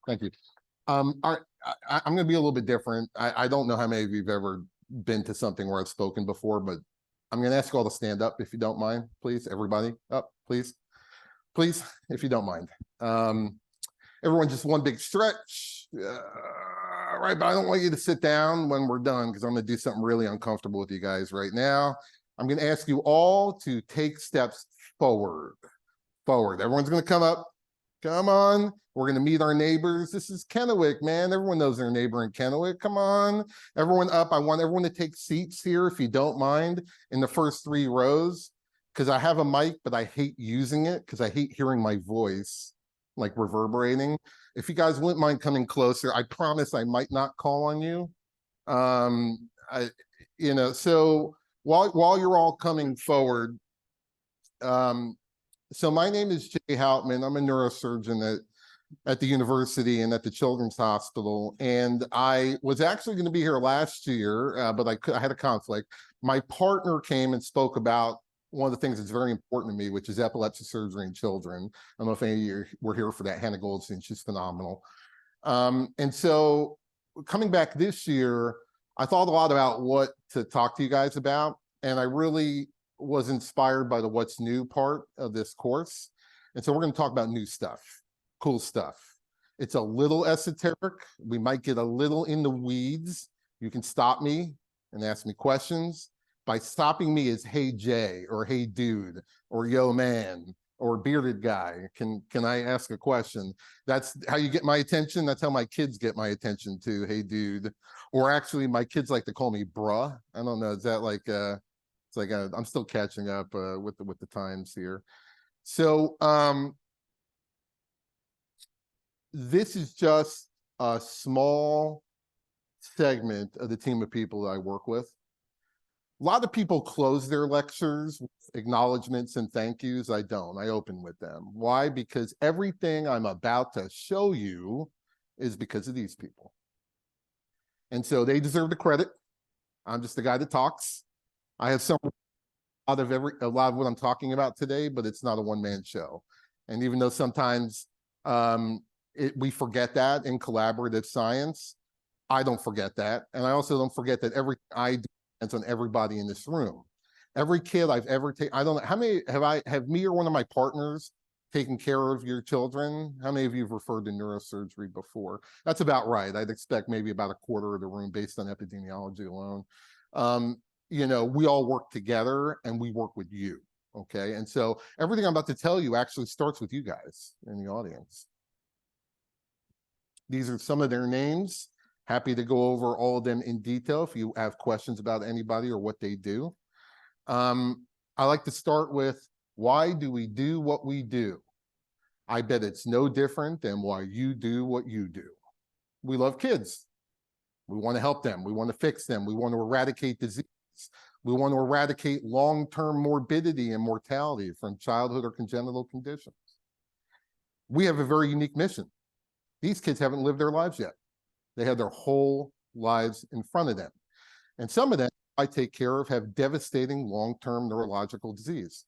Thank you. I'm going to be a little bit different. I don't know how many of you have ever been to something where I've spoken before, but I'm going to ask you all to stand up if you don't mind, please. Everybody up, please. Please, if you don't mind. Everyone, just one big stretch. Right, but I don't want you to sit down when we're done because I'm going to do something really uncomfortable with you guys right now. I'm going to ask you all to take steps forward. Everyone's going to come up. Come on. We're going to meet our neighbors. This is Kennewick, man. Everyone knows their neighbor in Kennewick. Come on. Everyone up. I want everyone to take seats here, if you don't mind, in the first 3 rows, because I have a mic, but I hate using it because I hate hearing my voice like reverberating. If you guys wouldn't mind coming closer, I promise I might not call on you. So while you're all coming forward, so my name is Jay Hauptman. I'm a neurosurgeon at the university and at the Children's Hospital. And I was actually going to be here last year, but I had a conflict. My partner came and spoke about one of the things that's very important to me, which is epilepsy surgery in children. I don't know if any of you were here for that. Hannah Goldstein, she's phenomenal. And so coming back this year, I thought a lot about what to talk to you guys about. And I really was inspired by the what's new part of this course. And so we're going to talk about new stuff, cool stuff. It's a little esoteric. We might get a little in the weeds. You can stop me and ask me questions. By stopping me is hey Jay, or hey dude, or yo man, or bearded guy. Can I ask a question? That's how you get my attention. That's how my kids get my attention too. Hey dude. Or actually my kids like to call me bruh. I don't know, is that like it's like I'm still catching up with the times here. So this is just a small segment of the team of people that I work with. A lot of people close their lectures with acknowledgments and thank yous. I don't. I open with them. Why? Because everything I'm about to show you is because of these people. And so they deserve the credit. I'm just the guy that talks. I have a lot of what I'm talking about today, but it's not a one-man show. And even though sometimes we forget that in collaborative science, I don't forget that. And I also don't forget that everything I do depends on everybody in this room. Every kid I've ever taken, I don't know, how many have me or one of my partners taken care of your children? How many of you have referred to neurosurgery before? That's about right. I'd expect maybe about a quarter of the room based on epidemiology alone. We all work together and we work with you, okay? And so everything I'm about to tell you actually starts with you guys in the audience. These are some of their names. Happy to go over all of them in detail if you have questions about anybody or what they do. I like to start with, why do we do what we do? I bet it's no different than why you do what you do. We love kids. We want to help them. We want to fix them. We want to eradicate disease. We want to eradicate long-term morbidity and mortality from childhood or congenital conditions. We have a very unique mission. These kids haven't lived their lives yet. They have their whole lives in front of them. And some of them I take care of have devastating long-term neurological disease.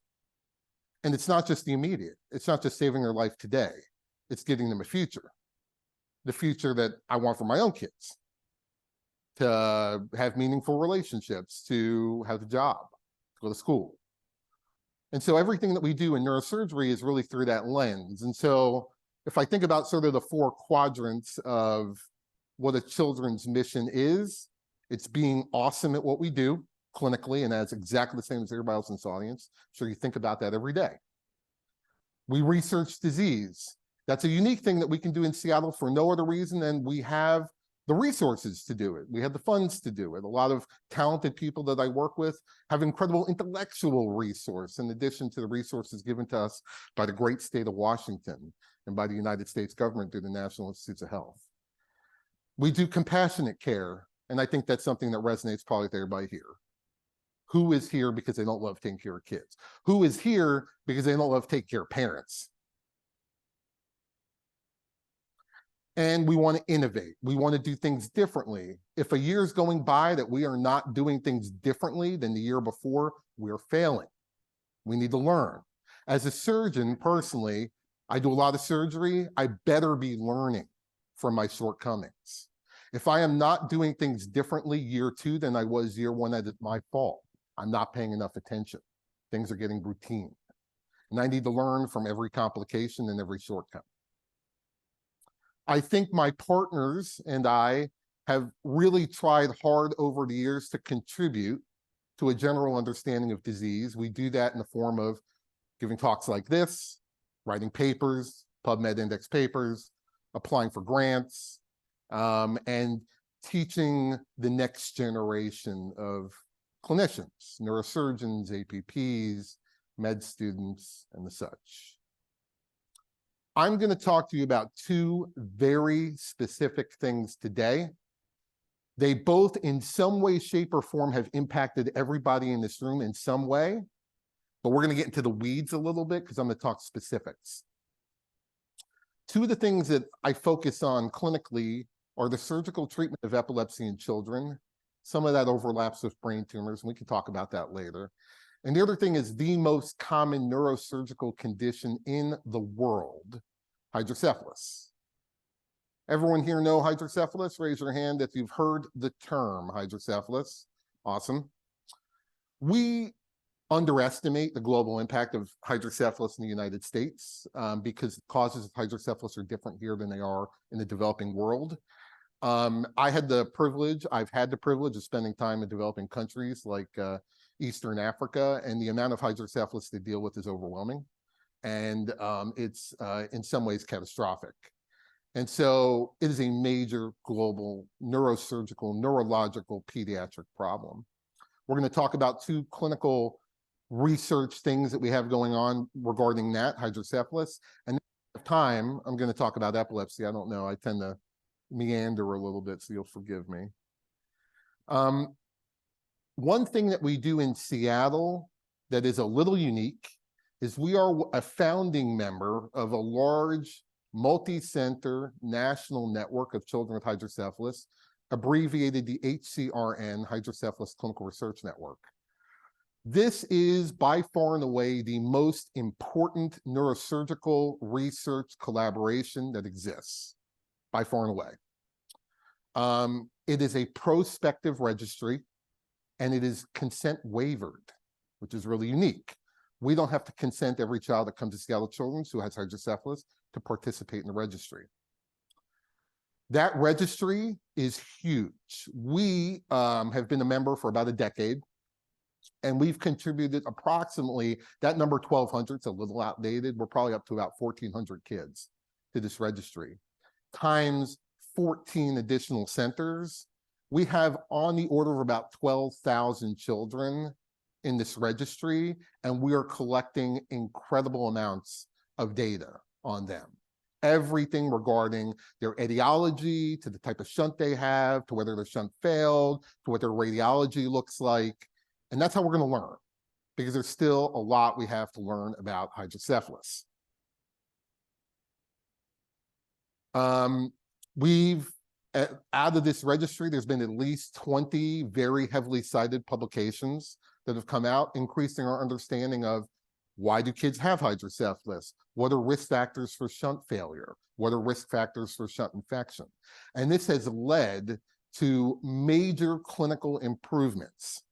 And it's not just the immediate. It's not just saving their life today. It's giving them a future. The future that I want for my own kids. To have meaningful relationships, to have a job, to go to school. And so everything that we do in neurosurgery is really through that lens. And so if I think about sort of the 4 quadrants of what a children's mission is, it's being awesome at what we do clinically, and that's exactly the same as everybody else in this audience. I'm sure you think about that every day. We research disease. That's a unique thing that we can do in Seattle for no other reason than we have the resources to do it. We have the funds to do it. A lot of talented people that I work with have incredible intellectual resource in addition to the resources given to us by the great state of Washington and by the United States government through the National Institutes of Health. We do compassionate care, and I think that's something that resonates probably with everybody here. Who is here because they don't love taking care of kids? Who is here because they don't love taking care of parents? And we want to innovate. We want to do things differently. If a year is going by that we are not doing things differently than the year before, we're failing. We need to learn. As a surgeon, personally, I do a lot of surgery. I better be learning from my shortcomings. If I am not doing things differently year 2 than I was year 1, that is my fault. I'm not paying enough attention. Things are getting routine. And I need to learn from every complication and every shortcoming. I think my partners and I have really tried hard over the years to contribute to a general understanding of disease. We do that in the form of giving talks like this, writing papers, PubMed index papers, applying for grants, and teaching the next generation of clinicians, neurosurgeons, APPs, med students, and the such. I'm going to talk to you about 2 very specific things today. They both, in some way, shape, or form, have impacted everybody in this room in some way, but we're going to get into the weeds a little bit because I'm going to talk specifics. 2 of the things that I focus on clinically are the surgical treatment of epilepsy in children. Some of that overlaps with brain tumors, and we can talk about that later. And the other thing is the most common neurosurgical condition in the world, hydrocephalus. Everyone here know hydrocephalus? Raise your hand if you've heard the term hydrocephalus. Awesome. We underestimate the global impact of hydrocephalus in the United States because the causes of hydrocephalus are different here than they are in the developing world. I've had the privilege of spending time in developing countries like Eastern Africa, and the amount of hydrocephalus they deal with is overwhelming. And it's in some ways catastrophic. And so it is a major global neurosurgical, neurological, pediatric problem. We're going to talk about 2 clinical research things that we have going on regarding that, hydrocephalus. And if time, I'm going to talk about epilepsy. I don't know, I tend to meander a little bit, so you'll forgive me. One thing that we do in Seattle that is a little unique is we are a founding member of a large multi-center national network of children with hydrocephalus, abbreviated the HCRN, Hydrocephalus Clinical Research Network. This is by far and away the most important neurosurgical research collaboration that exists, by far and away. It is a prospective registry, and it is consent waivered, which is really unique. We don't have to consent every child that comes to Seattle Children's who has hydrocephalus to participate in the registry. That registry is huge. We have been a member for about a decade, and we've contributed approximately, that number 1,200 is a little outdated. We're probably up to about 1,400 kids to this registry, times 14 additional centers. We have on the order of about 12,000 children in this registry, and we are collecting incredible amounts of data on them. Everything regarding their etiology, to the type of shunt they have, to whether the shunt failed, to what their radiology looks like. And that's how we're going to learn, because there's still a lot we have to learn about hydrocephalus. Out of this registry, there's been at least 20 very heavily cited publications that have come out, increasing our understanding of why do kids have hydrocephalus? What are risk factors for shunt failure? What are risk factors for shunt infection? And this has led to major clinical improvements.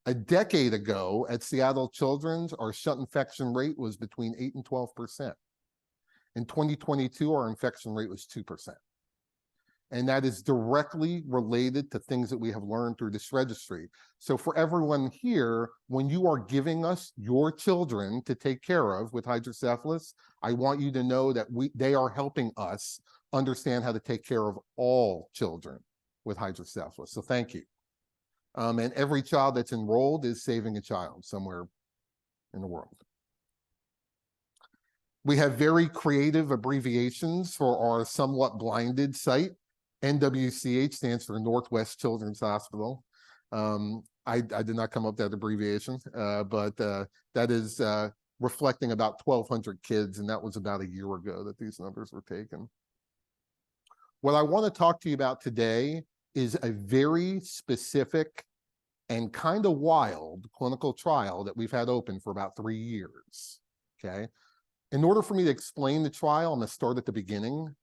A decade ago at Seattle Children's, our shunt infection rate was between 8 and 12%. In 2022, our infection rate was 2%. And that is directly related to things that we have learned through this registry. So for everyone here, when you are giving us your children to take care of with hydrocephalus, I want you to know that they are helping us understand how to take care of all children with hydrocephalus. So thank you. And every child that's enrolled is saving a child somewhere in the world. We have very creative abbreviations for our somewhat blinded site. NWCH stands for Northwest Children's Hospital. I did not come up with that abbreviation, but that is reflecting about 1,200 kids, and that was about a year ago that these numbers were taken. What I want to talk to you about today is a very specific and kind of wild clinical trial that we've had open for about 3 years, okay? In order for me to explain the trial, I'm going to start at the beginning.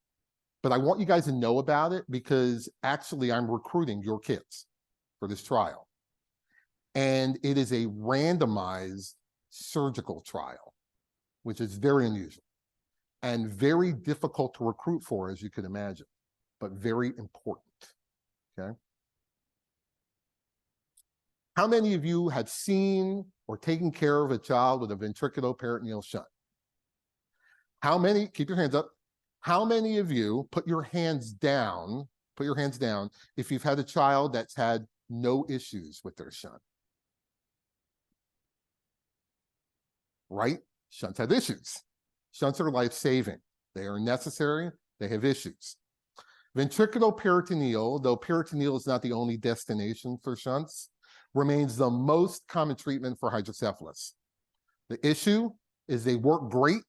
But I want you guys to know about it because actually I'm recruiting your kids for this trial. And it is a randomized surgical trial, which is very unusual and very difficult to recruit for, as you can imagine, but very important, okay? How many of you have seen or taken care of a child with a ventriculoperitoneal shunt? How many, keep your hands up, how many of you, put your hands down if you've had a child that's had no issues with their shunt? Right? Shunts have issues. Shunts are life-saving. They are necessary. They have issues. Ventriculoperitoneal, though peritoneal is not the only destination for shunts, remains the most common treatment for hydrocephalus. The issue is they work great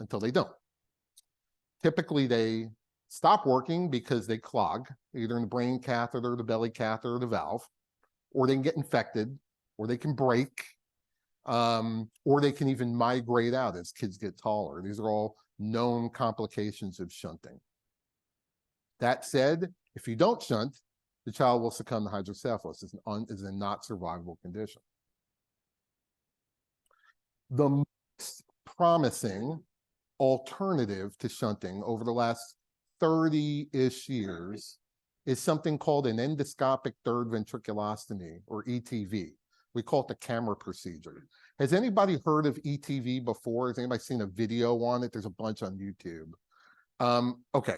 until they don't. Typically, they stop working because they clog, either in the brain catheter, the belly catheter, or the valve, or they can get infected, or they can break, or they can even migrate out as kids get taller. These are all known complications of shunting. That said, if you don't shunt, the child will succumb to hydrocephalus. It's a not survivable condition. The most promising alternative to shunting over the last 30-ish years is something called an endoscopic third ventriculostomy, or ETV. We call it the camera procedure. Has anybody heard of ETV before? Has anybody seen a video on it? There's a bunch on YouTube. Okay,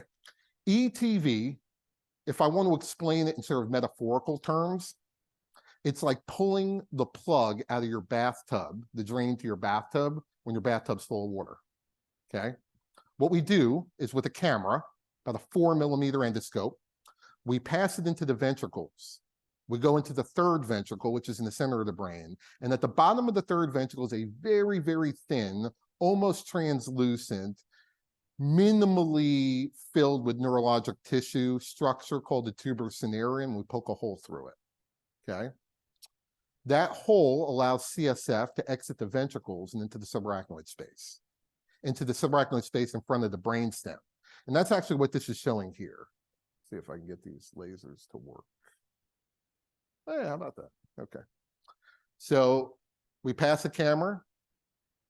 ETV, if I want to explain it in sort of metaphorical terms, it's like pulling the plug out of your bathtub, the drain to your bathtub, when your bathtub's full of water, okay? What we do is with a camera, about a 4-millimeter endoscope, we pass it into the ventricles. We go into the third ventricle, which is in the center of the brain. And at the bottom of the third ventricle is a very, very thin, almost translucent, minimally filled with neurologic tissue structure called the tuber cinereum. We poke a hole through it, okay? That hole allows CSF to exit the ventricles and into the subarachnoid space, into the subarachnoid space in front of the brainstem. And that's actually what this is showing here. See if I can get these lasers to work. Hey, how about that? Okay. So we pass a camera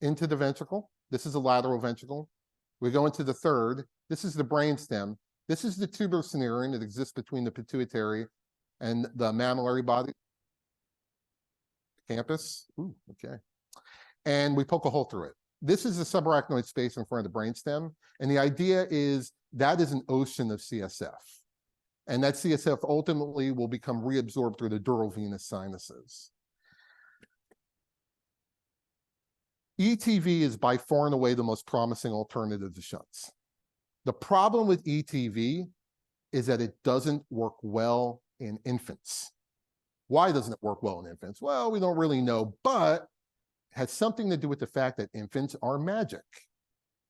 into the ventricle. This is a lateral ventricle. We go into the third. This is the brainstem. This is the tuber cinereum that exists between the pituitary and the mammillary body. Campus. Ooh, okay. And we poke a hole through it. This is the subarachnoid space in front of the brainstem. And the idea is that is an ocean of CSF. And that CSF ultimately will become reabsorbed through the dural venous sinuses. ETV is by far and away the most promising alternative to shunts. The problem with ETV is that it doesn't work well in infants. Why doesn't it work well in infants? Well, we don't really know, but it has something to do with the fact that infants are magic.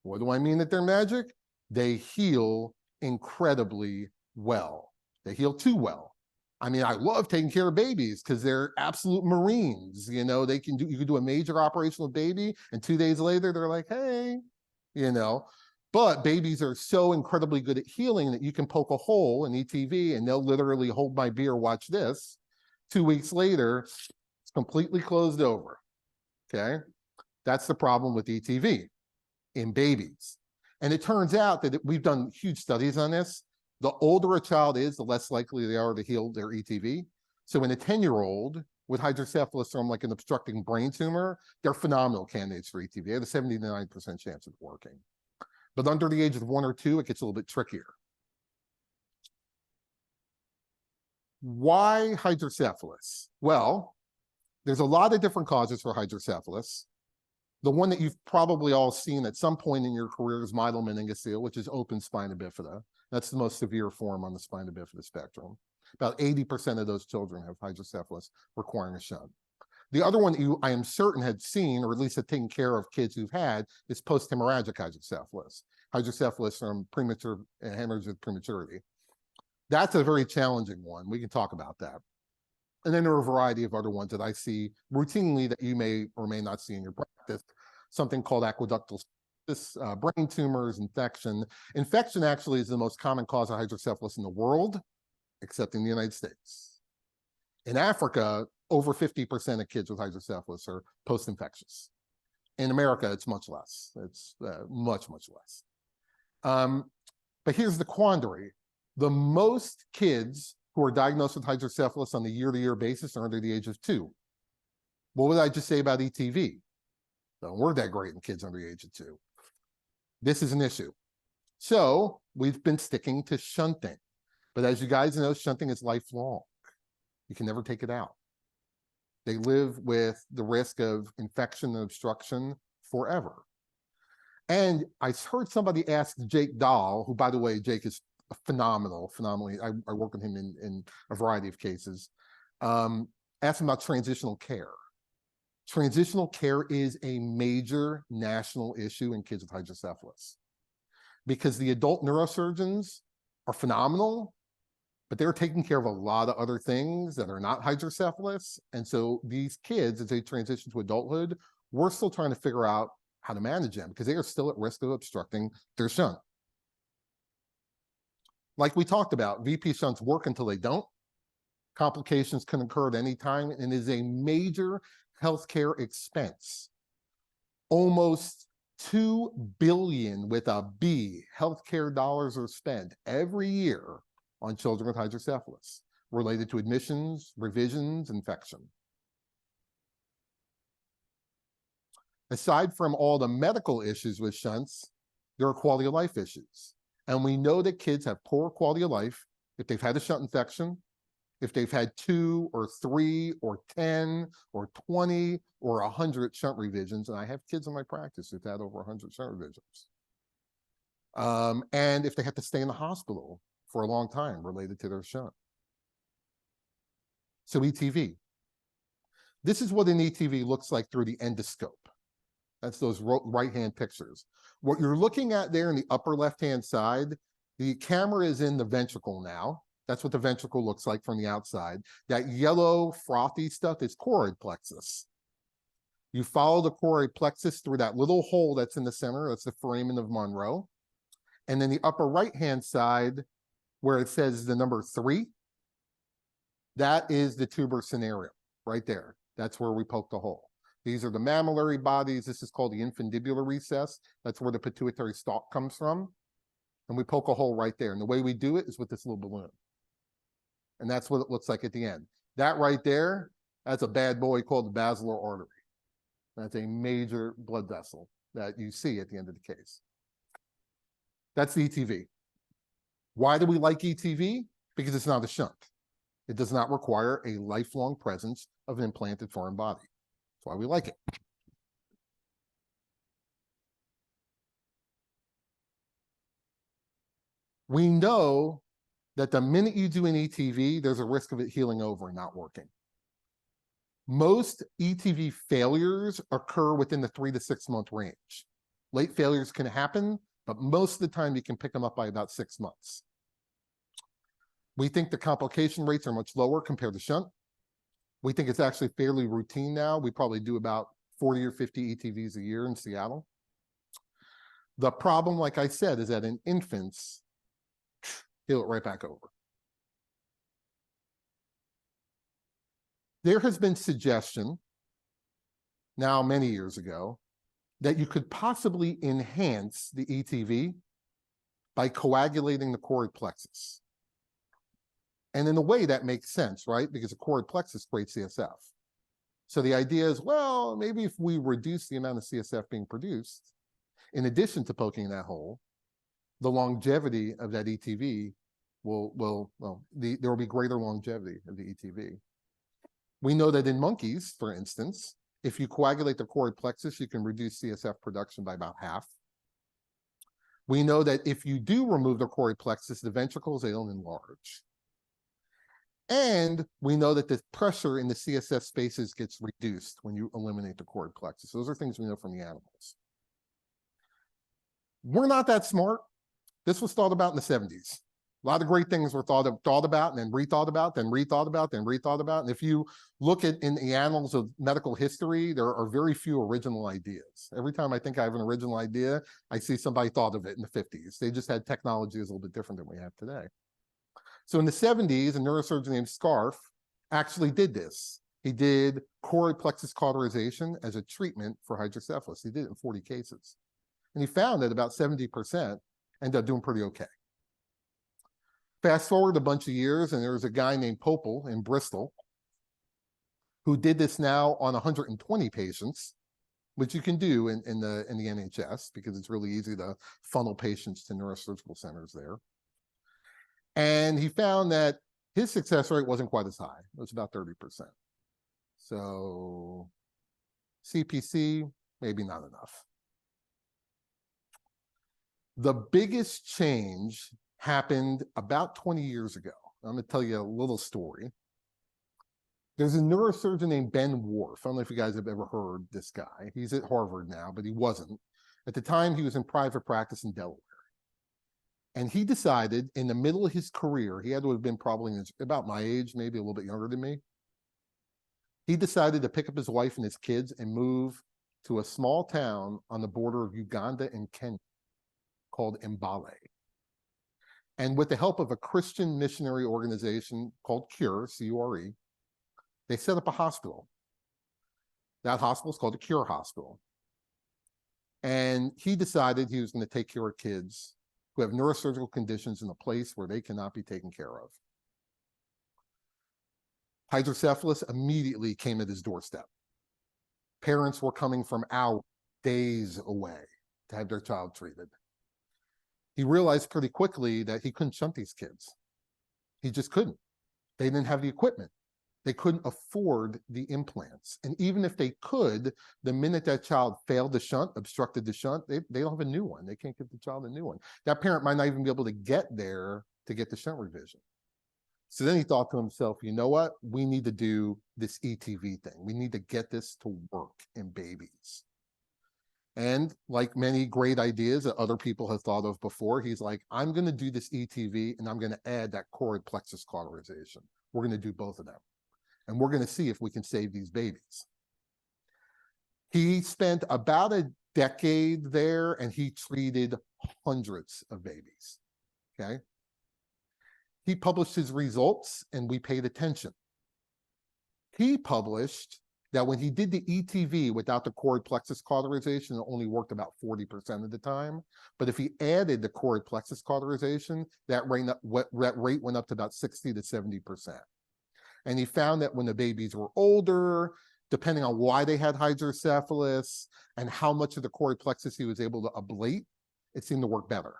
What do I mean that they're magic? They heal incredibly well. They heal too well. I mean, I love taking care of babies because they're absolute Marines. You know, you can do a major operation with baby, and 2 days later, they're like, hey, you know. But babies are so incredibly good at healing that you can poke a hole in ETV and they'll literally hold my beer, watch this. 2 weeks later, it's completely closed over, okay? That's the problem with ETV in babies. And it turns out that we've done huge studies on this. The older a child is, the less likely they are to heal their ETV. So in a 10-year-old with hydrocephalus from like an obstructing brain tumor, they're phenomenal candidates for ETV. They have a 79% chance of working. But under the age of 1 or 2, it gets a little bit trickier. Why hydrocephalus? Well, there's a lot of different causes for hydrocephalus. The one that you've probably all seen at some point in your career is myelomeningocele, which is open spina bifida. That's the most severe form on the spina bifida spectrum. About 80% of those children have hydrocephalus requiring a shunt. The other one you, I am certain, had seen, or at least had taken care of kids who've had, is post-hemorrhagic hydrocephalus. Hydrocephalus from premature hemorrhage with prematurity. That's a very challenging one. We can talk about that. And then there are a variety of other ones that I see routinely that you may or may not see in your practice. Something called aqueductal brain tumors, infection. Infection actually is the most common cause of hydrocephalus in the world, except in the United States. In Africa, over 50% of kids with hydrocephalus are post-infectious. In America, it's much less. It's much, much less. But here's the quandary. The most kids who are diagnosed with hydrocephalus on a year-to-year basis are under the age of 2. What would I just say about ETV? Don't work that great in kids under the age of 2. This is an issue. So we've been sticking to shunting. But as you guys know, shunting is lifelong. You can never take it out. They live with the risk of infection and obstruction forever. And I heard somebody ask Jake Dahl, who, by the way, Jake is phenomenally. I work with him in a variety of cases. Ask him about transitional care. Transitional care is a major national issue in kids with hydrocephalus because the adult neurosurgeons are phenomenal, but they're taking care of a lot of other things that are not hydrocephalus. And so these kids, as they transition to adulthood, we're still trying to figure out how to manage them because they are still at risk of obstructing their shunt. Like we talked about, VP shunts work until they don't. Complications can occur at any time and is a major healthcare expense. Almost $2 billion with a B healthcare dollars are spent every year on children with hydrocephalus related to admissions, revisions, infection. Aside from all the medical issues with shunts, there are quality of life issues. And we know that kids have poor quality of life if they've had a shunt infection, if they've had 2 or 3 or 10 or 20 or 100 shunt revisions. And I have kids in my practice who've had over 100 shunt revisions. And if they have to stay in the hospital for a long time related to their shunt. So ETV. This is what an ETV looks like through the endoscope. That's those right-hand pictures. What you're looking at there in the upper left-hand side, the camera is in the ventricle now. That's what the ventricle looks like from the outside. That yellow frothy stuff is choroid plexus. You follow the choroid plexus through that little hole that's in the center. That's the foramen of Monroe. And then the upper right-hand side, where it says the number 3, that is the tuber cinereum right there. That's where we poke the hole. These are the mammillary bodies. This is called the infundibular recess. That's where the pituitary stalk comes from. And we poke a hole right there. And the way we do it is with this little balloon. And that's what it looks like at the end. That right there, that's a bad boy called the basilar artery. That's a major blood vessel that you see at the end of the case. That's the ETV. Why do we like ETV? Because it's not a shunt. It does not require a lifelong presence of an implanted foreign body. That's why we like it. We know that the minute you do an ETV, there's a risk of it healing over and not working. Most ETV failures occur within the 3 to 6 month range. Late failures can happen, but most of the time you can pick them up by about 6 months. We think the complication rates are much lower compared to shunt. We think it's actually fairly routine now. We probably do about 40 or 50 ETVs a year in Seattle. The problem, like I said, is that in infants, heal it right back over. There has been suggestion, now many years ago, that you could possibly enhance the ETV by coagulating the choroid plexus. And in a way that makes sense, right? Because the choroid plexus creates CSF. So the idea is, well, maybe if we reduce the amount of CSF being produced, in addition to poking that hole, the longevity of that ETV there will be greater longevity of the ETV. We know that in monkeys, for instance, if you coagulate the choroid plexus, you can reduce CSF production by about half. We know that if you do remove the choroid plexus, the ventricles, they don't enlarge. And we know that the pressure in the CSF spaces gets reduced when you eliminate the choroid plexus. Those are things we know from the animals. We're not that smart. This was thought about in the 70s. A lot of great things were thought about and then rethought about, then rethought about, then rethought about. And if you look at in the annals of medical history, there are very few original ideas. Every time I think I have an original idea, I see somebody thought of it in the 50s. They just had technology that's a little bit different than we have today. So in the 70s, a neurosurgeon named Scarf actually did this. He did choroid plexus cauterization as a treatment for hydrocephalus. He did it in 40 cases. And he found that about 70% ended up doing pretty okay. Fast forward a bunch of years, and there was a guy named Popel in Bristol who did this now on 120 patients, which you can do in the NHS because it's really easy to funnel patients to neurosurgical centers there. And he found that his success rate wasn't quite as high. It was about 30%. So CPC, maybe not enough. The biggest change happened about 20 years ago. I'm going to tell you a little story. There's a neurosurgeon named Ben Worf. I don't know if you guys have ever heard this guy. He's at Harvard now, but he wasn't. At the time, he was in private practice in Delaware. And he decided in the middle of his career, he had to have been probably about my age, maybe a little bit younger than me. He decided to pick up his wife and his kids and move to a small town on the border of Uganda and Kenya called Mbale. And with the help of a Christian missionary organization called CURE, C-U-R-E, they set up a hospital. That hospital is called the CURE Hospital. And he decided he was going to take care of kids who have neurosurgical conditions in a place where they cannot be taken care of. Hydrocephalus immediately came at his doorstep. Parents were coming from hours, days away to have their child treated. He realized pretty quickly that he couldn't shunt these kids. He just couldn't. They didn't have the equipment. They couldn't afford the implants. And even if they could, the minute that child failed the shunt, obstructed the shunt, they don't have a new one. They can't give the child a new one. That parent might not even be able to get there to get the shunt revision. So then he thought to himself, you know what? We need to do this ETV thing. We need to get this to work in babies. And like many great ideas that other people have thought of before, he's like, I'm going to do this ETV and I'm going to add that choroid plexus cauterization. We're going to do both of them. And we're going to see if we can save these babies. He spent about a decade there and he treated hundreds of babies. Okay. He published his results and we paid attention. He published that when he did the ETV without the choroid plexus cauterization, it only worked about 40% of the time. But if he added the choroid plexus cauterization, that rate went up to about 60 to 70%. And he found that when the babies were older, depending on why they had hydrocephalus and how much of the choroid plexus he was able to ablate, it seemed to work better.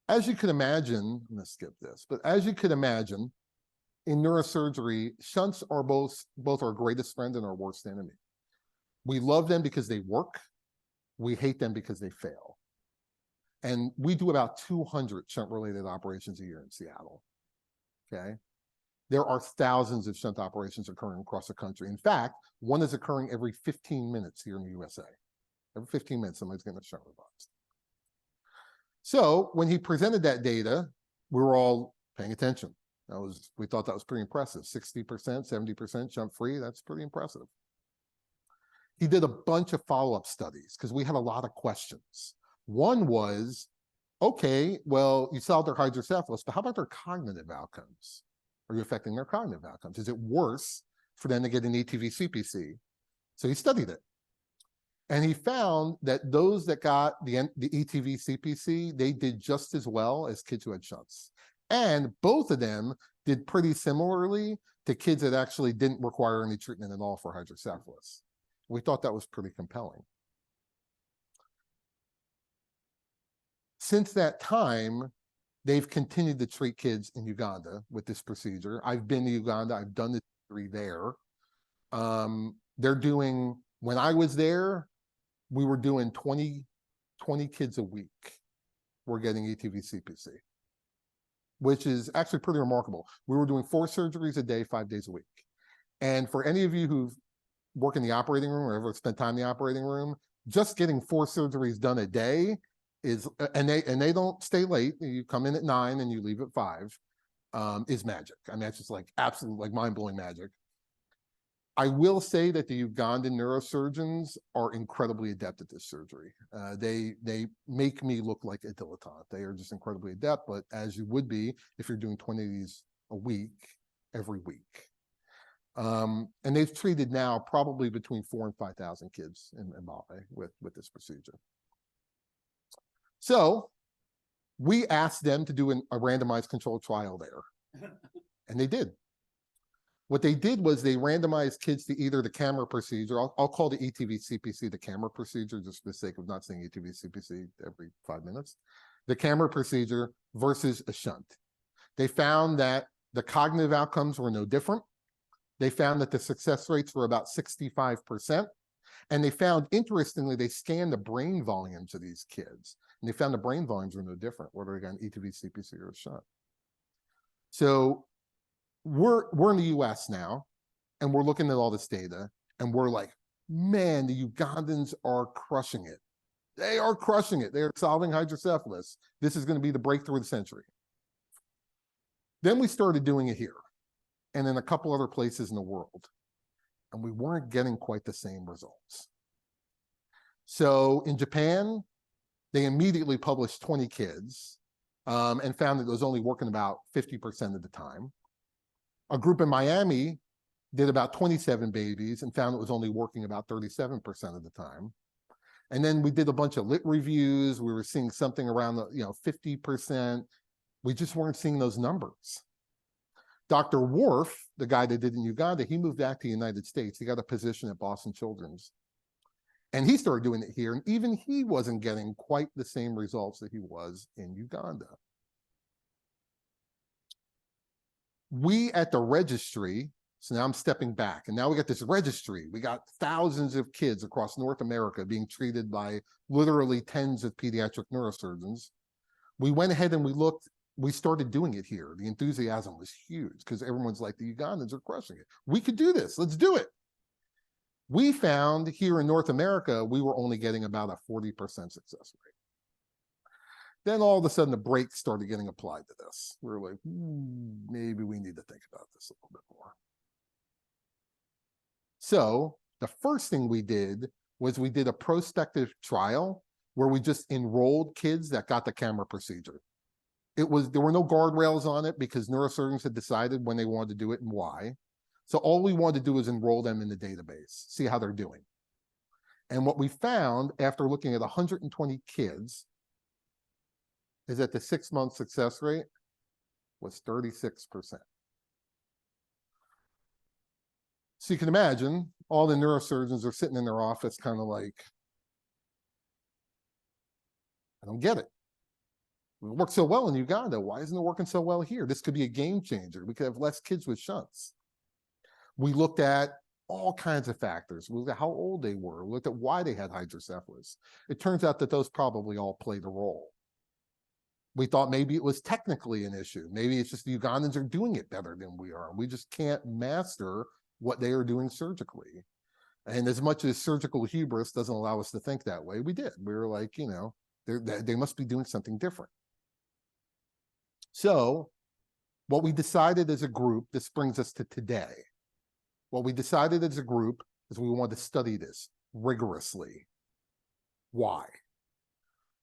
As you could imagine, I'm going to skip this, but as you could imagine, in neurosurgery, shunts are both our greatest friend and our worst enemy. We love them because they work. We hate them because they fail. And we do about 200 shunt-related operations a year in Seattle. Okay. There are thousands of shunt operations occurring across the country. In fact, one is occurring every 15 minutes here in the USA. Every 15 minutes, somebody's getting a shunt revised. So when he presented that data, we were all paying attention. We thought that was pretty impressive. 60%, 70% shunt free, that's pretty impressive. He did a bunch of follow-up studies because we had a lot of questions. One was, okay, well, you solved their hydrocephalus, but how about their cognitive outcomes? Are you affecting their cognitive outcomes? Is it worse for them to get an ETV CPC? So he studied it. And he found that those that got the ETV CPC, they did just as well as kids who had shunts. And both of them did pretty similarly to kids that actually didn't require any treatment at all for hydrocephalus. We thought that was pretty compelling. Since that time, they've continued to treat kids in Uganda with this procedure. I've been to Uganda. I've done the surgery there. They're doing, when I was there, we were doing 20 kids a week. We're getting ETV CPC, which is actually pretty remarkable. We were doing 4 surgeries a day, 5 days a week. And for any of you who work in the operating room or ever spent time in the operating room, just getting 4 surgeries done a day is, and they don't stay late. You come in at 9 and you leave at 5, is magic. I mean, it's just like absolute, like mind-blowing magic. I will say that the Ugandan neurosurgeons are incredibly adept at this surgery. They make me look like a dilettante. They are just incredibly adept, but as you would be if you're doing 20 of these a week, every week. And they've treated now probably between 4,000 and 5,000 kids in Zimbabwe with this procedure. So we asked them to do a randomized controlled trial there, and they did. What they did was they randomized kids to either the camera procedure, I'll call the ETV-CPC the camera procedure, just for the sake of not saying ETV-CPC every 5 minutes, the camera procedure versus a shunt. They found that the cognitive outcomes were no different. They found that the success rates were about 65%. And they found, interestingly, they scanned the brain volumes of these kids, and they found the brain volumes were no different, whether they got an ETV-CPC or a shunt. So we're in the US now, and we're looking at all this data, and we're like, man, the Ugandans are crushing it. They are crushing it. They are solving hydrocephalus. This is going to be the breakthrough of the century. Then we started doing it here and in a couple other places in the world, and we weren't getting quite the same results. So in Japan, they immediately published 20 kids and found that it was only working about 50% of the time. A group in Miami did about 27 babies and found it was only working about 37% of the time. And then we did a bunch of lit reviews. We were seeing something around the 50%. We just weren't seeing those numbers. Dr. Worf, the guy that did in Uganda, he moved back to the United States. He got a position at Boston Children's. And he started doing it here. And even he wasn't getting quite the same results that he was in Uganda. We at the registry, so now I'm stepping back, and now we got this registry. We got thousands of kids across North America being treated by literally tens of pediatric neurosurgeons. We went ahead and we looked, we started doing it here. The enthusiasm was huge because everyone's like, the Ugandans are crushing it. We could do this, let's do it. We found here in North America, we were only getting about a 40% success rate. Then all of a sudden the brakes started getting applied to this. We were like, maybe we need to think about this a little bit more. So the first thing we did was we did a prospective trial where we just enrolled kids that got the camera procedure. There were no guardrails on it because neurosurgeons had decided when they wanted to do it and why. So all we wanted to do was enroll them in the database, see how they're doing. And what we found after looking at 120 kids is that the 6-month success rate was 36%. So you can imagine all the neurosurgeons are sitting in their office kind of like, I don't get it. It worked so well in Uganda. Why isn't it working so well here? This could be a game changer. We could have less kids with shunts. We looked at all kinds of factors. We looked at how old they were. We looked at why they had hydrocephalus. It turns out that those probably all played a role. We thought maybe it was technically an issue. Maybe it's just the Ugandans are doing it better than we are. We just can't master what they are doing surgically. And as much as surgical hubris doesn't allow us to think that way, we did. We were like, they must be doing something different. So what we decided as a group, this brings us to today. What we decided as a group is we wanted to study this rigorously. Why?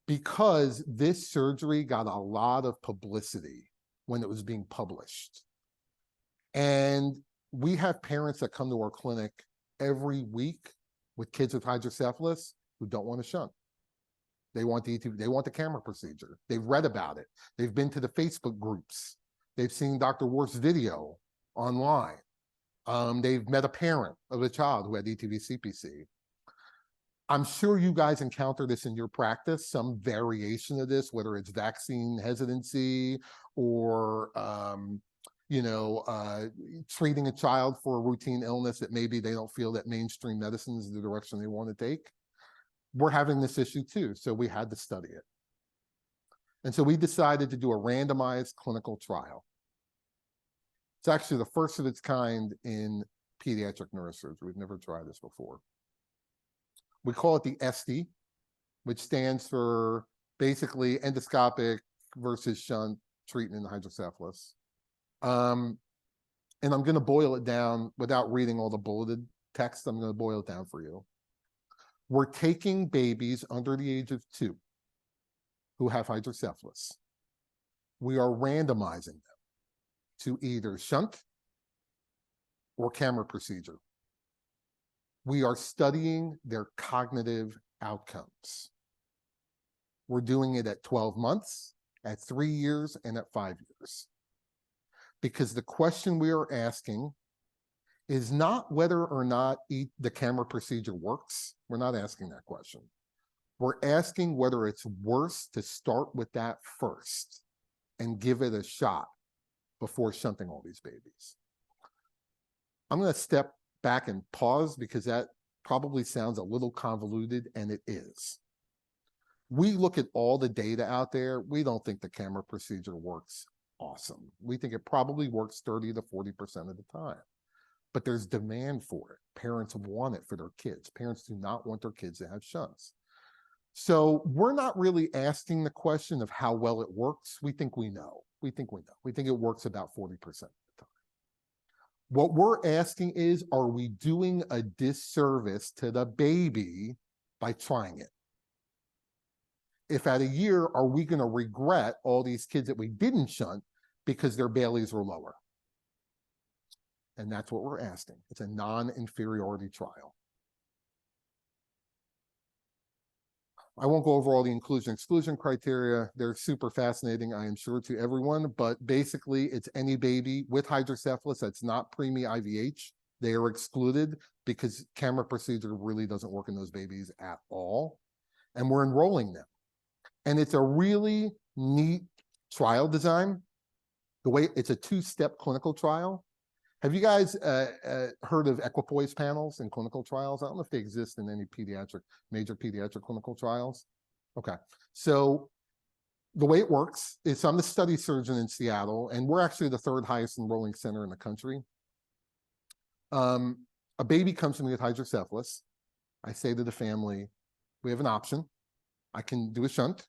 Because this surgery got a lot of publicity when it was being published. And we have parents that come to our clinic every week with kids with hydrocephalus who don't want to shunt. They want the camera procedure. They've read about it. They've been to the Facebook groups. They've seen Dr. Worf's video online. They've met a parent of a child who had ETV-CPC. I'm sure you guys encounter this in your practice, some variation of this, whether it's vaccine hesitancy or treating a child for a routine illness that maybe they don't feel that mainstream medicine is the direction they want to take. We're having this issue too, so we had to study it. And so we decided to do a randomized clinical trial. It's actually the first of its kind in pediatric neurosurgery. We've never tried this before. We call it the ESTI, which stands for basically endoscopic versus shunt treatment in hydrocephalus. And I'm going to boil it down without reading all the bulleted text. I'm going to boil it down for you. We're taking babies under the age of 2 who have hydrocephalus. We are randomizing them to either shunt or camera procedure. We are studying their cognitive outcomes. We're doing it at 12 months, at 3 years, and at 5 years. Because the question we are asking is not whether or not the camera procedure works. We're not asking that question. We're asking whether it's worse to start with that first and give it a shot before shunting all these babies. I'm going to step back and pause because that probably sounds a little convoluted, and it is. We look at all the data out there. We don't think the camera procedure works awesome. We think it probably works 30 to 40% of the time. But there's demand for it. Parents want it for their kids. Parents do not want their kids to have shunts. So we're not really asking the question of how well it works. We think we know. We think it works about 40% of the time. What we're asking is, are we doing a disservice to the baby by trying it? If at a year, are we going to regret all these kids that we didn't shunt because their Baileys were lower? And that's what we're asking. It's a non-inferiority trial. I won't go over all the inclusion-exclusion criteria. They're super fascinating, I am sure, to everyone. But basically, it's any baby with hydrocephalus that's not preemie IVH. They are excluded because camera procedure really doesn't work in those babies at all. And we're enrolling them. And it's a really neat trial design. The way it's a 2-step clinical trial. Have you guys heard of equipoise panels in clinical trials? I don't know if they exist in any major pediatric clinical trials. Okay, so the way it works is, I'm the study surgeon in Seattle, and we're actually the 3rd highest enrolling center in the country. A baby comes to me with hydrocephalus. I say to the family, we have an option. I can do a shunt,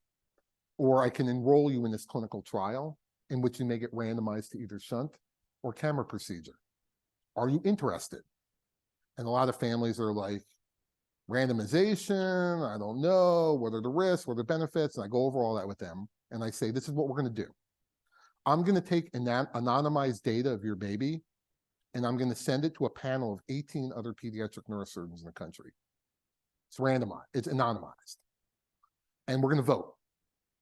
or I can enroll you in this clinical trial in which you may get randomized to either shunt or camera procedure. Are you interested? And a lot of families are like, randomization, I don't know, what are the risks, what are the benefits? And I go over all that with them. And I say, this is what we're going to do. I'm going to take anonymized data of your baby, and I'm going to send it to a panel of 18 other pediatric neurosurgeons in the country. It's randomized, it's anonymized. And we're going to vote.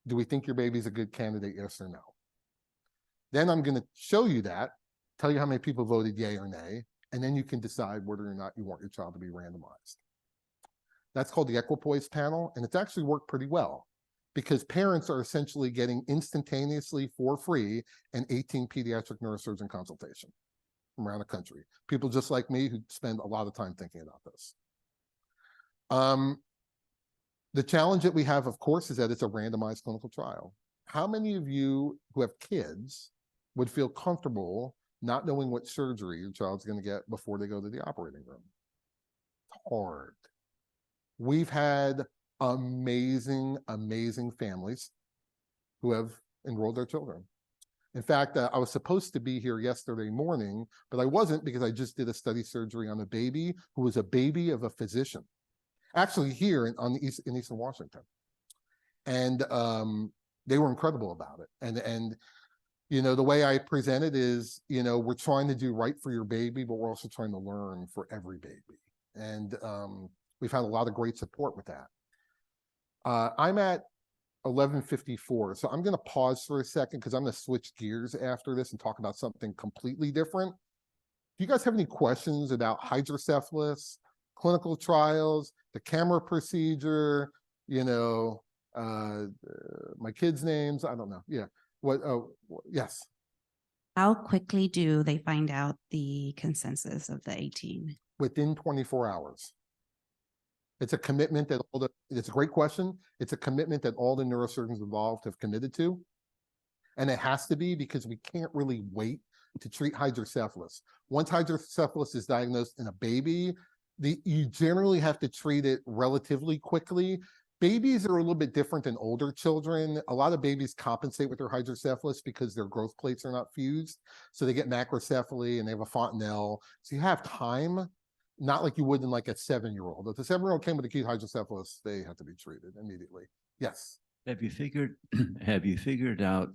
Do we think your baby's a good candidate, yes or no? Then I'm going to show you that, tell you how many people voted yay or nay, and then you can decide whether or not you want your child to be randomized. That's called the equipoise panel, and it's actually worked pretty well because parents are essentially getting instantaneously for free an 18 pediatric neurosurgeon consultation from around the country. People just like me who spend a lot of time thinking about this. The challenge that we have, of course, is that it's a randomized clinical trial. How many of you who have kids would feel comfortable not knowing what surgery your child's going to get before they go to the operating room? It's hard. We've had amazing, amazing families who have enrolled their children. In fact, I was supposed to be here yesterday morning, but I wasn't because I just did a study surgery on a baby who was a baby of a physician, actually here in Eastern Washington. And they were incredible about it. And you know, the way I present it is, you know, we're trying to do right for your baby, but we're also trying to learn for every baby. And we've had a lot of great support with that. I'm at 11:54, so I'm going to pause for a second because I'm going to switch gears after this and talk about something completely different. Do you guys have any questions about hydrocephalus, clinical trials, the camera procedure, you know, my kids' names? I don't know. Yeah. What? Oh, yes. How quickly do they find out the consensus of the 18? Within 24 hours. It's a commitment that it's a great question. It's a commitment that all the neurosurgeons involved have committed to. And it has to be because we can't really wait to treat hydrocephalus. Once hydrocephalus is diagnosed in a baby, you generally have to treat it relatively quickly Babies are a little bit different than older children. A lot of babies compensate with their hydrocephalus because their growth plates are not fused. So they get macrocephaly and they have a fontanelle. So you have time, not like you would in like a 7-year-old. If the 7-year-old came with acute hydrocephalus, they have to be treated immediately. Yes. Have you figured out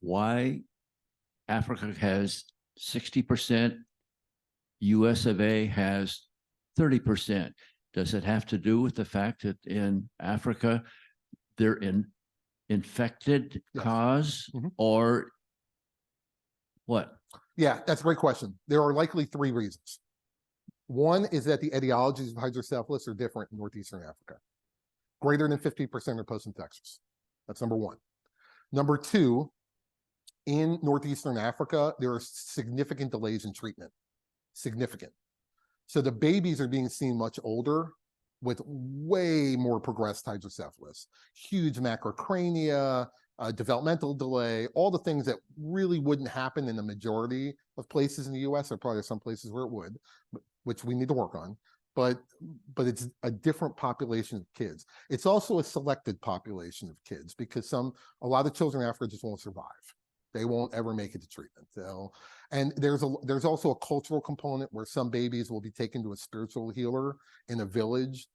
why Africa has 60%, US of A has 30%? Does it have to do with the fact that in Africa, they're infected Yes. cause Mhm. or what? Yeah, that's a great question. There are likely 3 reasons. One is that the etiologies of hydrocephalus are different in Northeastern Africa. Greater than 50% are post-infectious. That's number 1. Number 2, in Northeastern Africa, there are significant delays in treatment. Significant. So the babies are being seen much older with way more progressed hydrocephalus, huge macrocrania, developmental delay, all the things that really wouldn't happen in the majority of places in the US. There probably are some places where it would, which we need to work on. But it's a different population of kids. It's also a selected population of kids because a lot of children in Africa just won't survive. They won't ever make it to treatment. So, and there's also a cultural component where some babies will be taken to a spiritual healer in a village,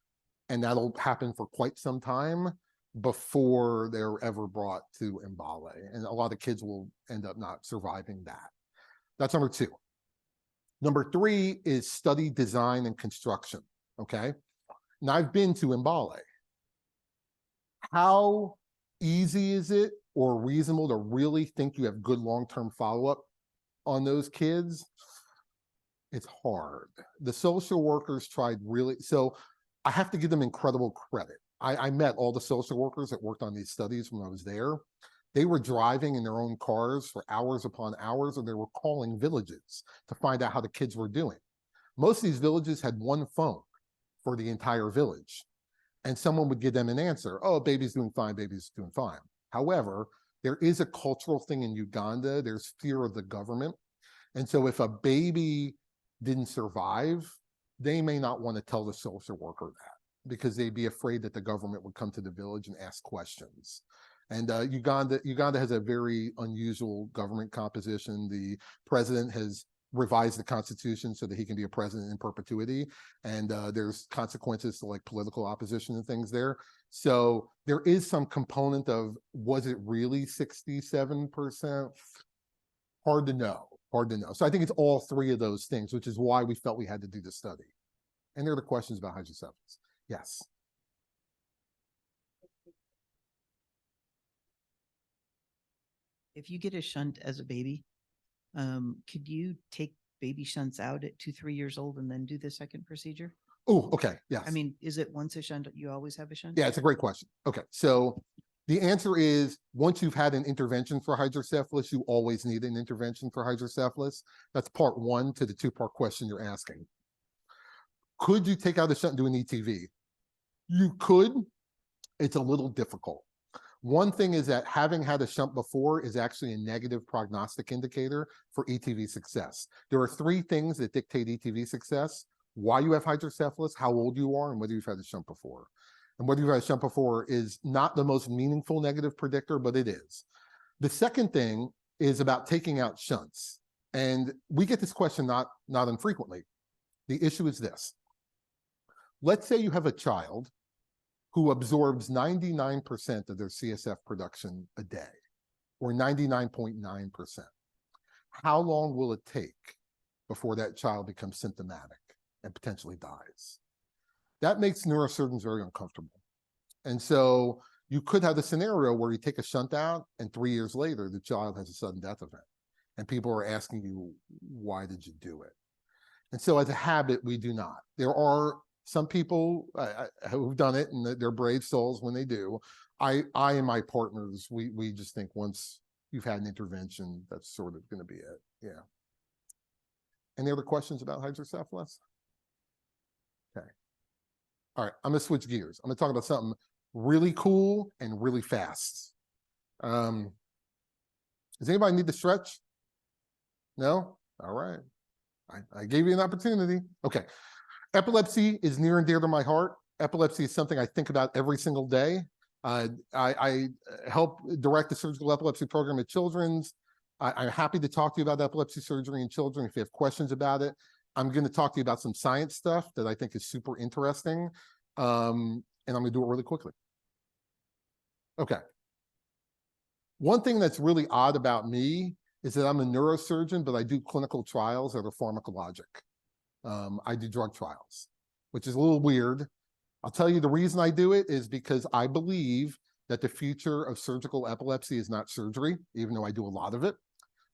and that'll happen for quite some time before they're ever brought to Mbale. And a lot of kids will end up not surviving that. That's number 2. Number 3 is study design and construction. Okay. Now I've been to Mbale. How easy is it or reasonable to really think you have good long-term follow-up on those kids? It's hard. The social workers tried really, so I have to give them incredible credit. I met all the social workers that worked on these studies when I was there. They were driving in their own cars for hours upon hours, and they were calling villages to find out how the kids were doing. Most of these villages had one phone for the entire village, and someone would give them an answer. Oh, baby's doing fine, baby's doing fine. However, there is a cultural thing in Uganda. There's fear of the government. And so if a baby didn't survive, they may not want to tell the social worker that because they'd be afraid that the government would come to the village and ask questions. And Uganda has a very unusual government composition. The president has revised the constitution so that he can be a president in perpetuity. And there's consequences to like political opposition and things there. So there is some component of, was it really 67%? Hard to know, hard to know. So I think it's all 3 of those things, which is why we felt we had to do the study. And there are the questions about hydrocephalus. Yes. If you get a shunt as a baby, could you take baby shunts out at 2-3 years old and then do the second procedure? Oh, okay. Yes. I mean, is it once a shunt, you always have a shunt? Yeah, it's a great question. Okay. So the answer is once you've had an intervention for hydrocephalus, you always need an intervention for hydrocephalus. That's part 1 to the 2-part question you're asking. Could you take out a shunt and do an ETV? You could. It's a little difficult. One thing is that having had a shunt before is actually a negative prognostic indicator for ETV success. There are 3 things that dictate ETV success: why you have hydrocephalus, how old you are, and whether you've had a shunt before. And whether you've had a shunt before is not the most meaningful negative predictor, but it is. The second thing is about taking out shunts. And we get this question not infrequently. The issue is this. Let's say you have a child who absorbs 99% of their CSF production a day, or 99.9%. How long will it take before that child becomes symptomatic and potentially dies? That makes neurosurgeons very uncomfortable. And so you could have a scenario where you take a shunt out and 3 years later, the child has a sudden death event. And people are asking you, why did you do it? And so as a habit, we do not. There are some people who've done it and they're brave souls when they do. I and my partners, we just think once you've had an intervention, that's sort of going to be it. Yeah. Any other questions about hydrocephalus? Okay. All right, I'm going to switch gears. I'm going to talk about something really cool and really fast. Does anybody need to stretch? No? All right. I gave you an opportunity. Okay. Epilepsy is near and dear to my heart. Epilepsy is something I think about every single day. I help direct the surgical epilepsy program at Children's. I'm happy to talk to you about epilepsy surgery in children if you have questions about it. I'm going to talk to you about some science stuff that I think is super interesting. And I'm going to do it really quickly. Okay. One thing that's really odd about me is that I'm a neurosurgeon, but I do clinical trials that are pharmacologic. I do drug trials, which is a little weird. I'll tell you the reason I do it is because I believe that the future of surgical epilepsy is not surgery, even though I do a lot of it.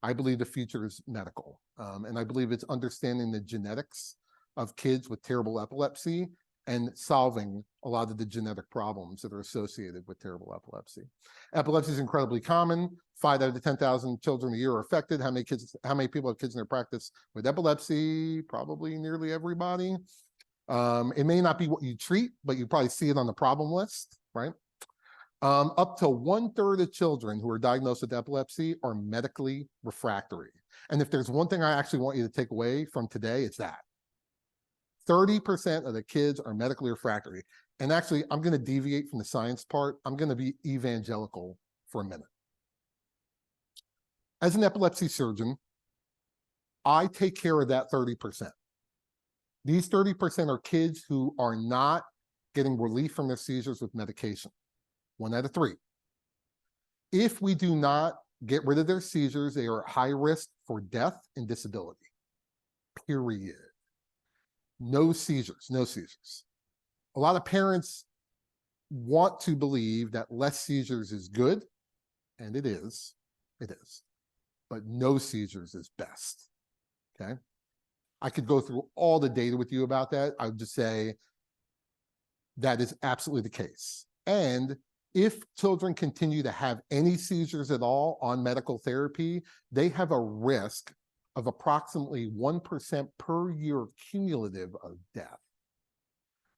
I believe the future is medical. And I believe it's understanding the genetics of kids with terrible epilepsy and solving a lot of the genetic problems that are associated with terrible epilepsy. Epilepsy is incredibly common. 5 out of the 10,000 children a year are affected. How many people have kids in their practice with epilepsy? Probably nearly everybody. It may not be what you treat, but you probably see it on the problem list, right? Up to 1/3 of children who are diagnosed with epilepsy are medically refractory. And if there's one thing I actually want you to take away from today, it's that. 30% of the kids are medically refractory. And actually, I'm going to deviate from the science part. I'm going to be evangelical for a minute. As an epilepsy surgeon, I take care of that 30%. These 30% are kids who are not getting relief from their seizures with medication. 1 out of 3. If we do not get rid of their seizures, they are at high risk for death and disability. Period. No seizures, no seizures. A lot of parents want to believe that less seizures is good, and it is, but no seizures is best, okay? I could go through all the data with you about that. I would just say that is absolutely the case. And if children continue to have any seizures at all on medical therapy, they have a risk of approximately 1% per year cumulative of death.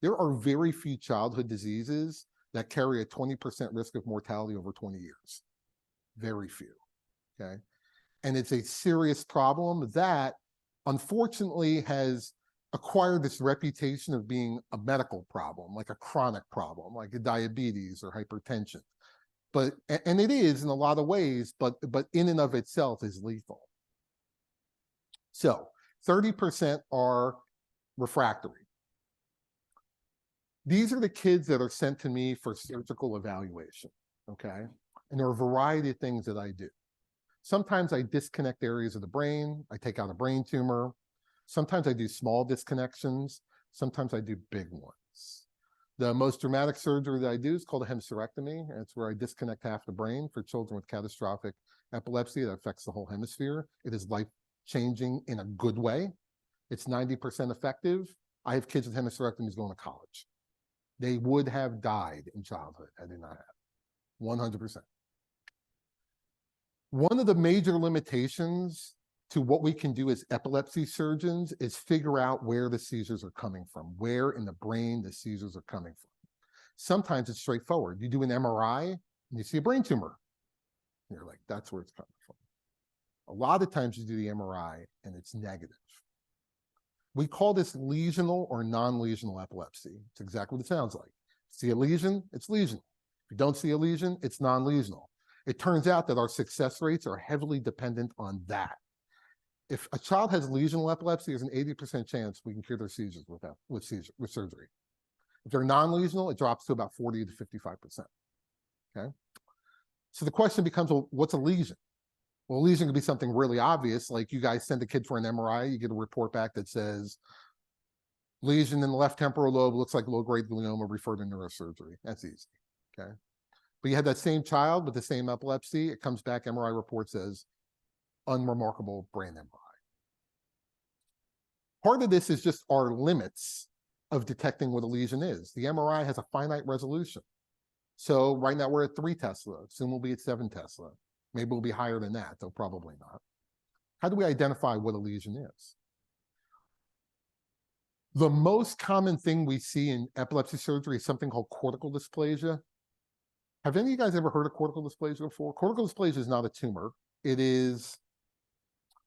There are very few childhood diseases that carry a 20% risk of mortality over 20 years. Very few, okay? And it's a serious problem that unfortunately has acquired this reputation of being a medical problem, like a chronic problem, like a diabetes or hypertension. And it is in a lot of ways, but in and of itself is lethal. So 30% are refractory. These are the kids that are sent to me for surgical evaluation, okay? And there are a variety of things that I do. Sometimes I disconnect areas of the brain. I take out a brain tumor. Sometimes I do small disconnections. Sometimes I do big ones. The most dramatic surgery that I do is called a hemispherectomy. And it's where I disconnect half the brain for children with catastrophic epilepsy that affects the whole hemisphere. It is life-changing in a good way. It's 90% effective. I have kids with hemispherectomies going to college. They would have died in childhood had they not had 100%. One of the major limitations to what we can do as epilepsy surgeons is figure out where the seizures are coming from, where in the brain the seizures are coming from. Sometimes it's straightforward. You do an MRI and you see a brain tumor. And you're like, that's where it's coming from. A lot of times you do the MRI and it's negative. We call this lesional or non-lesional epilepsy. It's exactly what it sounds like. See a lesion, it's lesional. If you don't see a lesion, it's non-lesional. It turns out that our success rates are heavily dependent on that. If a child has lesional epilepsy, there's an 80% chance we can cure their seizures with surgery. If they're non-lesional, it drops to about 40 to 55%. Okay. So the question becomes, well, what's a lesion? Well, a lesion could be something really obvious, like you guys send a kid for an MRI, you get a report back that says, lesion in the left temporal lobe looks like low-grade glioma, refer to neurosurgery. That's easy, okay? But you have that same child with the same epilepsy, it comes back, MRI report says, unremarkable brain MRI. Part of this is just our limits of detecting what a lesion is. The MRI has a finite resolution. So right now we're at 3 Tesla, soon we'll be at 7 Tesla. Maybe we'll be higher than that, though probably not. How do we identify what a lesion is? The most common thing we see in epilepsy surgery is something called cortical dysplasia. Have any of you guys ever heard of cortical dysplasia before? Cortical dysplasia is not a tumor. It is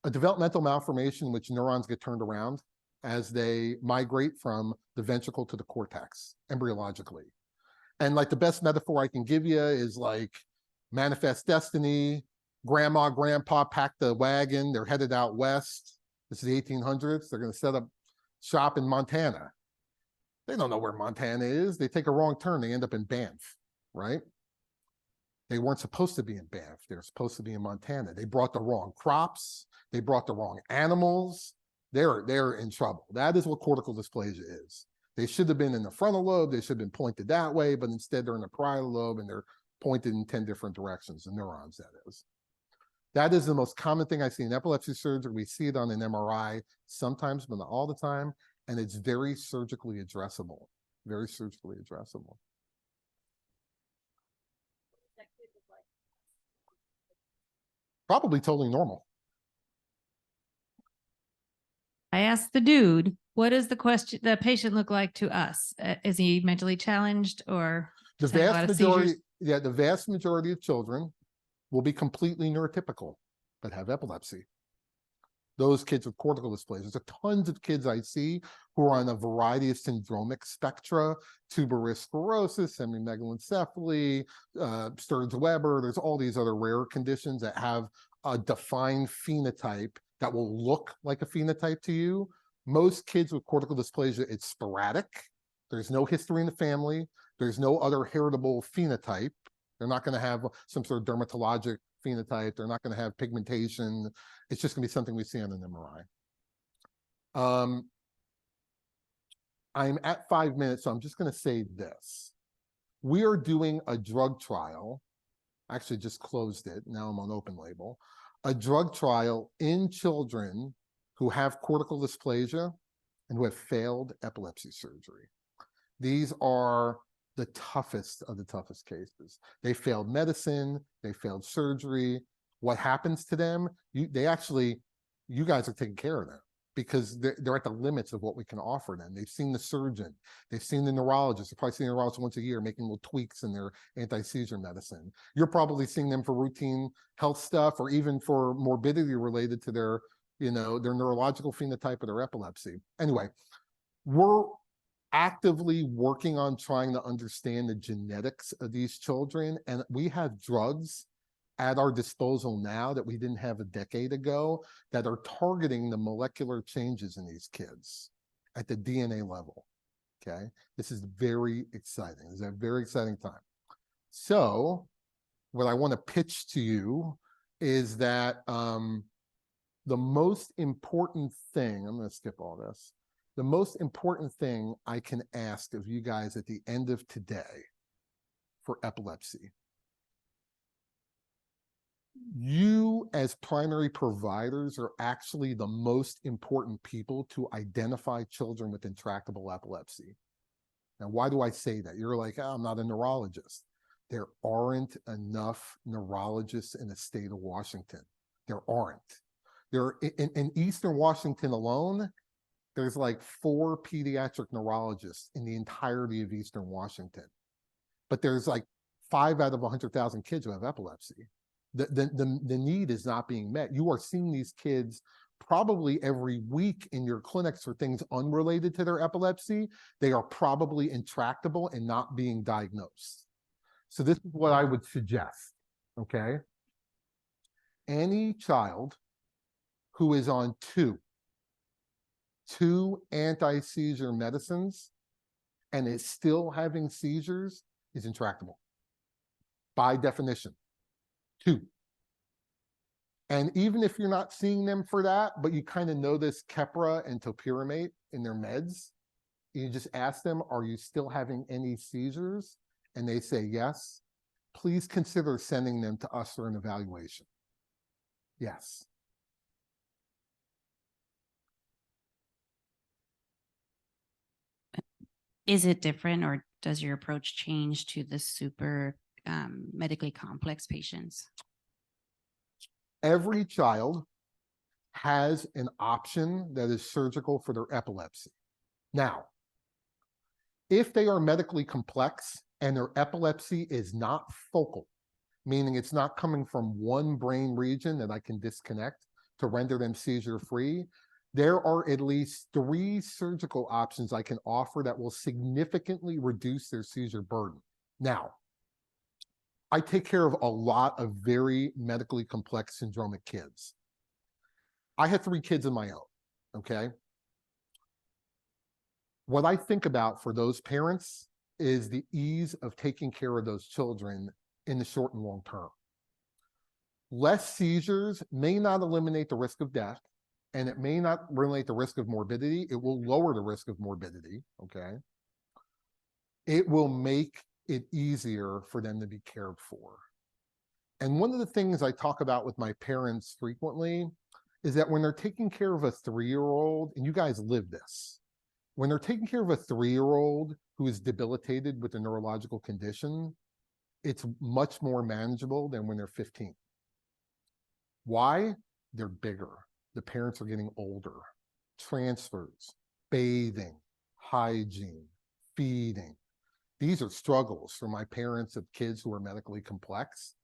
a developmental malformation in which neurons get turned around. as they migrate from the ventricle to the cortex embryologically. And like the best metaphor I can give you is like Manifest Destiny. Grandma, grandpa packed the wagon. They're headed out west. This is the 1800s. They're going to set up shop in Montana. They don't know where Montana is. They take a wrong turn. They end up in Banff, right? They weren't supposed to be in Banff. They were supposed to be in Montana. They brought the wrong crops. They brought the wrong animals. They're in trouble. That is what cortical dysplasia is. They should have been in the frontal lobe. They should have been pointed that way, but instead they're in the parietal lobe and they're pointed in 10 different directions, the neurons, that is. That is the most common thing I see in epilepsy surgery. We see it on an MRI sometimes, but not all the time. And it's very surgically addressable, very surgically addressable. Probably totally normal. I asked the dude, what does the patient look like to us? Is he mentally challenged or The just having a lot vast of majority, seizures? yeah, the vast majority of children will be completely neurotypical, but have epilepsy. Those kids with cortical dysplasia. There's tons of kids I see who are on a variety of syndromic spectra, tuberous sclerosis, hemimegalencephaly, Sturge-Weber. There's all these other rare conditions that have a defined phenotype that will look like a phenotype to you. Most kids with cortical dysplasia, it's sporadic. There's no history in the family. There's no other heritable phenotype. They're not going to have some sort of dermatologic phenotype. They're not going to have pigmentation. It's just going to be something we see on an MRI. I'm at 5 minutes, so I'm just going to say this. We are doing a drug trial. I actually just closed it. Now I'm on open label. A drug trial in children who have cortical dysplasia and who have failed epilepsy surgery. These are the toughest of the toughest cases. They failed medicine, they failed surgery. What happens to them? You guys are taking care of them because they're at the limits of what we can offer them. They've seen the surgeon, they've seen the neurologist, they've probably seen the neurologist once a year making little tweaks in their anti-seizure medicine. You're probably seeing them for routine health stuff or even for morbidity related to their neurological phenotype or their epilepsy. Anyway, we're actively working on trying to understand the genetics of these children, and we have drugs at our disposal now that we didn't have a decade ago that are targeting the molecular changes in these kids at the DNA level. Okay, this is very exciting. This is a very exciting time. So what I want to pitch to you is that the most important thing, I'm going to skip all this. The most important thing I can ask of you guys at the end of today for epilepsy, you as primary providers are actually the most important people to identify children with intractable epilepsy. Now, why do I say that? You're like, oh, I'm not a neurologist. There aren't enough neurologists in the state of Washington. There aren't. In Eastern Washington alone, there's like 4 pediatric neurologists in the entirety of Eastern Washington. But there's like 5 out of 100,000 kids who have epilepsy. The need is not being met. You are seeing these kids probably every week in your clinics for things unrelated to their epilepsy. They are probably intractable and not being diagnosed. So this is what I would suggest, okay? Any child who is on two anti-seizure medicines and is still having seizures is intractable by definition. 2. And even if you're not seeing them for that, but you kind of know this Keppra and topiramate in their meds, you just ask them, are you still having any seizures? And they say yes. Please consider sending them to us for an evaluation. Yes. Is it different, or does your approach change to the super medically complex patients? Every child has an option that is surgical for their epilepsy. Now, if they are medically complex and their epilepsy is not focal, meaning it's not coming from one brain region that I can disconnect to render them seizure-free, there are at least 3 surgical options I can offer that will significantly reduce their seizure burden. Now, I take care of a lot of very medically complex syndromic kids. I had 3 kids of my own, okay? What I think about for those parents is the ease of taking care of those children in the short and long term. Less seizures may not eliminate the risk of death, and it may not eliminate the risk of morbidity. It will lower the risk of morbidity, okay? It will make it easier for them to be cared for. And one of the things I talk about with my parents frequently is that when they're taking care of a 3-year-old, and you guys live this, when they're taking care of a 3-year-old who is debilitated with a neurological condition, it's much more manageable than when they're 15. Why? They're bigger. The parents are getting older. Transfers, bathing, hygiene, feeding. These are struggles for my parents of kids who are medically complex.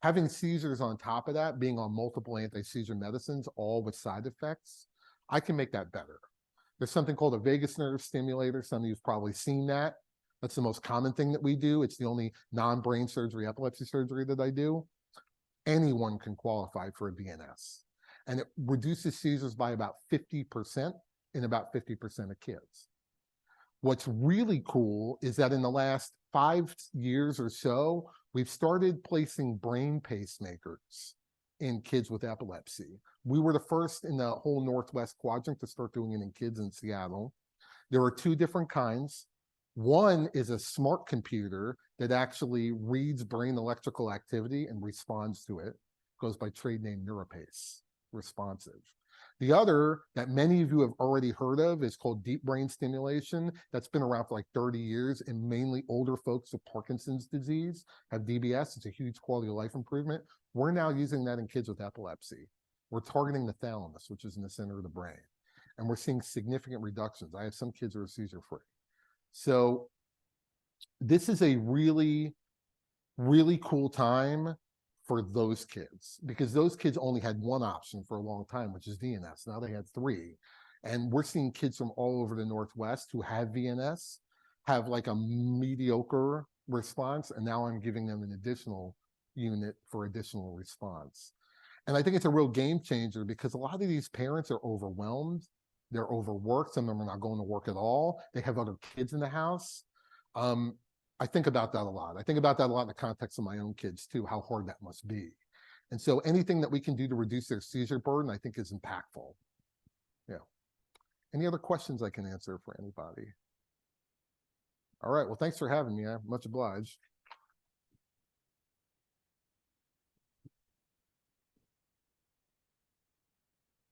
Having seizures on top of that, being on multiple anti-seizure medicines, all with side effects, I can make that better. There's something called a vagus nerve stimulator. Some of you have probably seen that. That's the most common thing that we do. It's the only non-brain surgery, epilepsy surgery that I do. Anyone can qualify for a VNS. And it reduces seizures by about 50% in about 50% of kids. What's really cool is that in the last 5 years or so, we've started placing brain pacemakers in kids with epilepsy. We were the first in the whole Northwest quadrant to start doing it in kids in Seattle. There are 2 different kinds. One is a smart computer that actually reads brain electrical activity and responds to it. Goes by trade name NeuroPace, responsive. The other that many of you have already heard of is called deep brain stimulation. That's been around for like 30 years, and mainly older folks with Parkinson's disease have DBS. It's a huge quality of life improvement. We're now using that in kids with epilepsy. We're targeting the thalamus, which is in the center of the brain. And we're seeing significant reductions. I have some kids who are seizure-free. So this is a really, really cool time for those kids, because those kids only had one option for a long time, which is VNS. Now they had 3. And we're seeing kids from all over the Northwest who have VNS have like a mediocre response. And now I'm giving them an additional unit for additional response. And I think it's a real game changer, because a lot of these parents are overwhelmed. They're overworked. Some of them are not going to work at all. They have other kids in the house. I think about that a lot. I think about that a lot in the context of my own kids too, how hard that must be. And so anything that we can do to reduce their seizure burden, I think is impactful. Yeah. Any other questions I can answer for anybody? All right. Well, thanks for having me. I'm much obliged.